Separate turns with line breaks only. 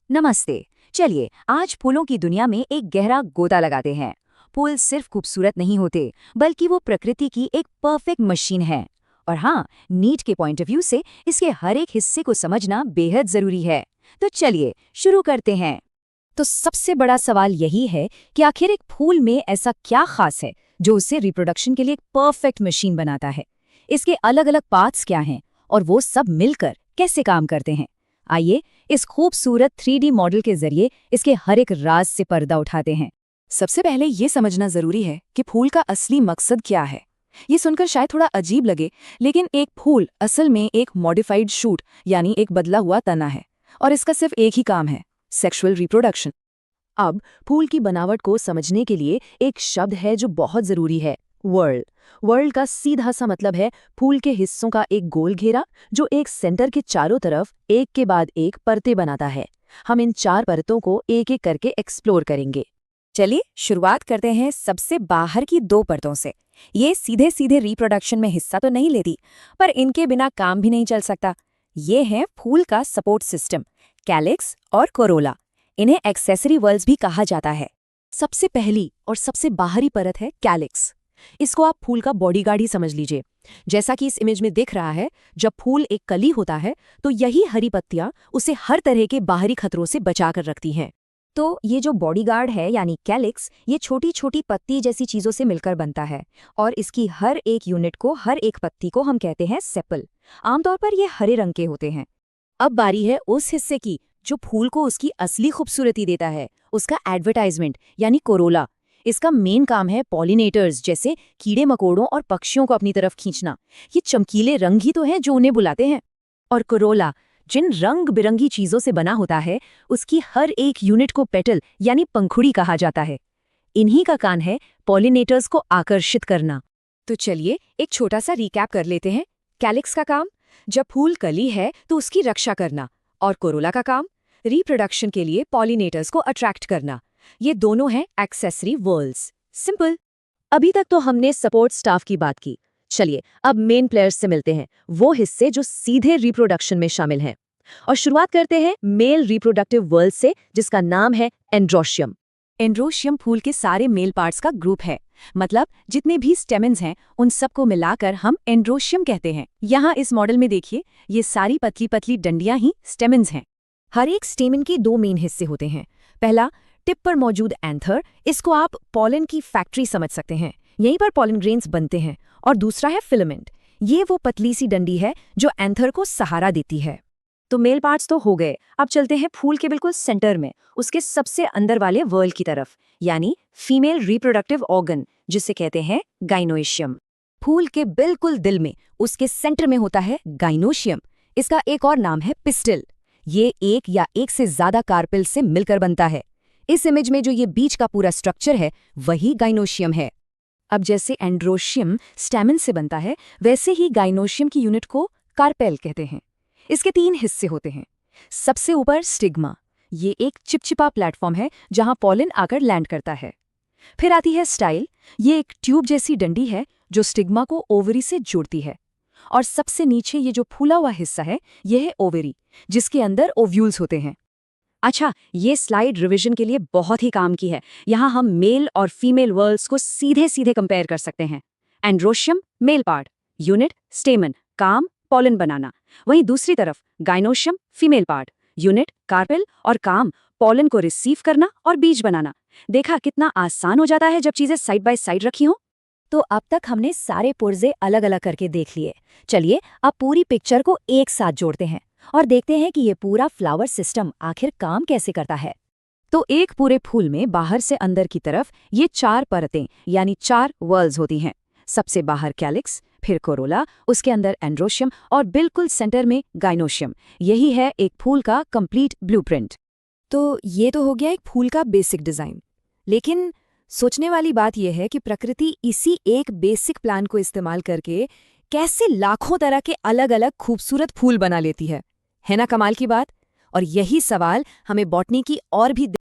नमस्ते। चलिए आज फूलों की दुनिया में एक गहरा गोता लगाते हैं। फूल सिर्फ खूबसूरत नहीं होते, बल्कि वो प्रकृति की एक परफेक्ट मशीन है। और हाँ, नीट के पॉइंट ऑफ व्यू से इसके हर एक हिस्से को समझना बेहद जरूरी है। तो चलिए शुरू करते हैं। तो सबसे बड़ा सवाल यही है कि आखिर एक फूल में ऐसा क्या खास है जो उसे रिप्रोडक्शन के लिए एक परफेक्ट मशीन बनाता है। इसके अलग अलग पार्ट्स क्या हैं और वो सब मिलकर कैसे काम करते हैं। आइए इस खूबसूरत 3D मॉडल के जरिए इसके हर एक राज से पर्दा उठाते हैं।
सबसे पहले ये समझना जरूरी है कि फूल का असली मकसद क्या है। ये सुनकर शायद थोड़ा अजीब लगे, लेकिन एक फूल असल में एक मॉडिफाइड शूट यानी एक बदला हुआ तना है, और इसका सिर्फ एक ही काम है, सेक्सुअल रिप्रोडक्शन। अब फूल की बनावट को समझने के लिए एक शब्द है जो बहुत जरूरी है, वर्ल्ड। वर्ल्ड का सीधा सा मतलब है फूल के हिस्सों का एक गोल घेरा जो एक सेंटर के चारों तरफ एक के बाद एक परतें बनाता है। हम इन 4 परतों को एक एक करके एक्सप्लोर करेंगे।
चलिए शुरुआत करते हैं सबसे बाहर की 2 परतों से। ये सीधे सीधे रिप्रोडक्शन में हिस्सा तो नहीं लेती, पर इनके बिना काम भी नहीं चल सकता। ये है फूल का सपोर्ट सिस्टम, कैलिक्स और कोरोला। इन्हें एक्सेसरी वर्ल्स भी कहा जाता है।
सबसे पहली और सबसे बाहरी परत है कैलिक्स। इसको आप फूल का बॉडीगार्ड ही समझ लीजिए। जैसा कि इस इमेज में दिख रहा है, जब फूल एक कली होता है तो यही हरी पत्तियां उसे हर तरह के बाहरी खतरों से बचा कर रखती हैं।
तो ये जो बॉडीगार्ड है यानी कैलिक्स, ये छोटी छोटी पत्ती जैसी चीजों से मिलकर बनता है, और इसकी हर एक यूनिट को, हर एक पत्ती को हम कहते हैं सेपल। आमतौर पर ये हरे रंग के होते हैं।
अब बारी है उस हिस्से की जो फूल को उसकी असली खूबसूरती देता है, उसका एडवर्टाइजमेंट यानी कोरोला। इसका मेन काम है पॉलिनेटर्स जैसे कीड़े मकोड़ों और पक्षियों को अपनी तरफ खींचना। ये चमकीले रंग ही तो हैं जो उन्हें बुलाते हैं। और कोरोला जिन रंग बिरंगी चीजों से बना होता है, उसकी हर एक यूनिट को पेटल यानी पंखुड़ी कहा जाता है। इन्हीं का काम है पॉलिनेटर्स को आकर्षित करना। तो चलिए एक छोटा सा रिकैप कर लेते हैं। कैलिक्स का काम, जब फूल कली है तो उसकी रक्षा करना, और कोरोला का काम, रिप्रोडक्शन के लिए पॉलिनेटर्स को अट्रैक्ट करना। ये दोनों हैं एक्सेसरी वर्ल्ड्स। सिंपल। अभी तक तो हमने सपोर्ट स्टाफ की बात की। चलिए अब मेन प्लेयर्स से मिलते हैं, वो हिस्से जो सीधे रिप्रोडक्शन में शामिल हैं। और शुरुआत करते हैं मेल रिप्रोडक्टिव वर्ल्ड से, जिसका नाम है एंड्रोशियम। एंड्रोशियम फूल के सारे मेल पार्ट्स का ग्रुप है। मतलब जितने भी स्टेमेन्स हैं उन सबको मिलाकर हम एंड्रोशियम कहते हैं। यहाँ इस मॉडल में देखिए, ये सारी पतली पतली डंडियां ही स्टेमेन्स हैं। हर एक स्टेमेन के 2 मेन हिस्से होते हैं। पहला, टिप पर मौजूद एंथर, इसको आप पॉलन की फैक्ट्री समझ सकते हैं, यहीं पर पॉलन ग्रेन्स बनते हैं। और दूसरा है फिलामेंट, ये वो पतली सी डंडी है जो एंथर को सहारा देती है। तो मेल पार्ट्स तो हो गए, अब चलते हैं फूल के बिल्कुल सेंटर में, उसके सबसे अंदर वाले वर्ल्ड की तरफ, यानी फीमेल रिप्रोडक्टिव ऑर्गन, जिसे कहते हैं गाइनोशियम। फूल के बिल्कुल दिल में, उसके सेंटर में होता है गाइनोशियम। इसका एक और नाम है पिस्टिल। ये एक या एक से ज्यादा कार्पेल से मिलकर बनता है। इस इमेज में जो ये बीच का पूरा स्ट्रक्चर है वही गाइनोशियम है। अब जैसे एंड्रोशियम स्टैमेन से बनता है, वैसे ही गाइनोशियम की यूनिट को कार्पेल कहते हैं। इसके 3 हिस्से होते हैं। सबसे ऊपर स्टिग्मा, ये एक चिपचिपा प्लेटफॉर्म है जहां पॉलन आकर लैंड करता है। फिर आती है स्टाइल, ये एक ट्यूब जैसी डंडी है जो स्टिग्मा को ओवरी से जोड़ती है। और सबसे नीचे ये जो फूला हुआ हिस्सा है, यह है ओवरी, जिसके अंदर ओव्यूल्स होते हैं। अच्छा, ये स्लाइड रिवीजन के लिए बहुत ही काम की है। यहाँ हम मेल और फीमेल वर्ल्ड्स को सीधे सीधे कंपेयर कर सकते हैं। एंड्रोशियम मेल पार्ट, यूनिट स्टेमन, काम पॉलन बनाना। वहीं दूसरी तरफ gynoecium female part, unit carpel और काम पॉलन को रिसीव करना और बीज बनाना। देखा कितना आसान हो जाता है जब चीजें साइड बाय साइड रखी हों। तो अब तक हमने सारे पुर्जे अलग अलग करके देख लिए। चलिए अब पूरी पिक्चर को एक साथ जोड़ते हैं और देखते हैं कि ये पूरा फ्लावर सिस्टम आखिर काम कैसे करता है। तो एक पूरे फूल में बाहर से अंदर की तरफ ये 4 परतें यानी 4 वर्ल्ड्स होती हैं। सबसे बाहर कैलिक्स, फिर कोरोला, उसके अंदर एंड्रोशियम और बिल्कुल सेंटर में गाइनोशियम। यही है एक फूल का कंप्लीट ब्लूप्रिंट। तो ये तो हो गया एक फूल का बेसिक डिजाइन, लेकिन सोचने वाली बात यह है कि प्रकृति इसी एक बेसिक प्लान को इस्तेमाल करके कैसे लाखों तरह के अलग अलग खूबसूरत फूल बना लेती है ना कमाल की बात। और यही सवाल हमें बॉटनी की और भी